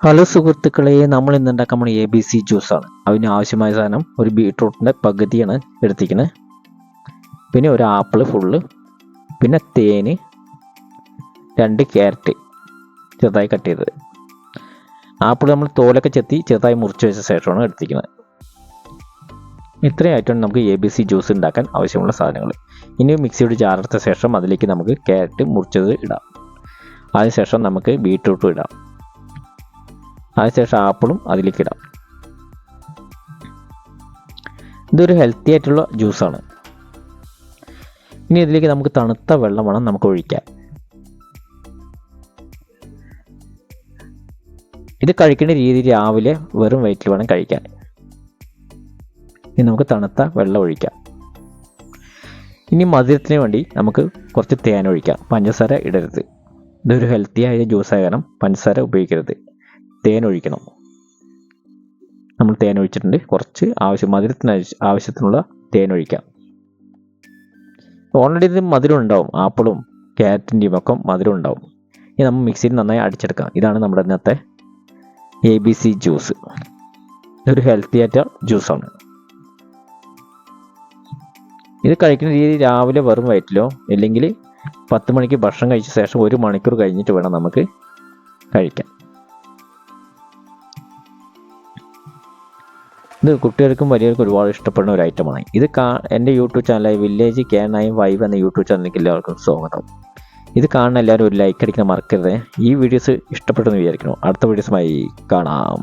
Hello സുഹൃത്തുക്കളെ, നമ്മൾ ഇന്ന് ഉണ്ടാക്കാൻ പോണ ABC ജ്യൂസാണ്. അതിന് ആവശ്യമായ സാധനം ഒരു ബീട്രൂട്ടിൻ്റെ പകുതിയാണ് എടുത്തിരിക്കുന്നത്, പിന്നെ ഒരു ആപ്പിൾ ഫുള്ള്, പിന്നെ തേന്, 2 ക്യാരറ്റ് ചെറുതായി കട്ട് ചെയ്തത്. ആപ്പിൾ നമ്മൾ തോലൊക്കെ ചെത്തി ചെറുതായി മുറിച്ച് വെച്ച ശേഷമാണ് എടുത്തിരിക്കുന്നത്. ഇത്രയായിട്ടാണ് നമുക്ക് ABC ജ്യൂസ് ഉണ്ടാക്കാൻ ആവശ്യമുള്ള സാധനങ്ങൾ. ഇനി മിക്സിയുടെ ജാറെടുത്ത ശേഷം അതിലേക്ക് നമുക്ക് ക്യാരറ്റ് മുറിച്ചത് ഇടാം. അതിനുശേഷം നമുക്ക് ബീട്രൂട്ടും ഇടാം. അതിനുശേഷം ആപ്പിളും അതിലേക്ക് ഇടാം. ഇതൊരു ഹെൽത്തി ആയിട്ടുള്ള ജ്യൂസാണ്. ഇനി ഇതിലേക്ക് നമുക്ക് തണുത്ത വെള്ളം വേണം നമുക്ക് ഒഴിക്കാൻ. ഇത് കഴിക്കേണ്ട രീതി രാവിലെ വെറും വയറ്റിൽ വേണം കഴിക്കാൻ. ഇനി നമുക്ക് തണുത്ത വെള്ളം ഒഴിക്കാം. ഇനി മധുരത്തിന് വേണ്ടി നമുക്ക് കുറച്ച് തേൻ ഒഴിക്കാം. പഞ്ചസാര ഇടരുത്. ഇതൊരു ഹെൽത്തി ആയ ജ്യൂസായ കാരണം പഞ്ചസാര ഉപയോഗിക്കരുത്. തേൻ ഒഴിക്കണം. നമ്മൾ തേൻ ഒഴിച്ചിട്ടുണ്ട്. കുറച്ച് മധുരത്തിന് ആവശ്യത്തിനുള്ള തേൻ ഒഴിക്കാം. ഓൾറെഡി ഇത് മധുരം ഉണ്ടാവും. ആപ്പിളും ക്യാരറ്റിൻ്റെയും ഒക്കെ മധുരം ഉണ്ടാവും. ഇനി നമ്മൾ മിക്സിയിൽ നന്നായി അടിച്ചെടുക്കാം. ഇതാണ് നമ്മുടെ ഇന്നത്തെ ABC ജ്യൂസ്. ഇതൊരു ഹെൽത്തി ആയിട്ട് ജ്യൂസാണ്. ഇത് കഴിക്കുന്ന രീതി രാവിലെ വെറും വയറ്റിലോ അല്ലെങ്കിൽ 10 മണിക്ക് ഭക്ഷണം കഴിച്ച ശേഷം 1 മണിക്കൂർ കഴിഞ്ഞിട്ട് വേണം നമുക്ക് കഴിക്കാൻ. ഇത് കുട്ടികൾക്കും വലിയവർക്കും ഒരുപാട് ഇഷ്ടപ്പെടുന്ന ഒരു ഐറ്റമാണ്. ഇത് എൻ്റെ യൂട്യൂബ് ചാനലായ വില്ലേജ് K9 എന്ന യൂട്യൂബ് ചാനലിലേക്ക് എല്ലാവർക്കും സ്വാഗതം. ഇത് കാണുന്ന എല്ലാവരും ഒരു ലൈക്ക് അടിക്കാൻ മറക്കരുത്. ഈ വീഡിയോസ് ഇഷ്ടപ്പെട്ടെന്ന് വിചാരിക്കുന്നു. അടുത്ത വീഡിയോസുമായി കാണാം.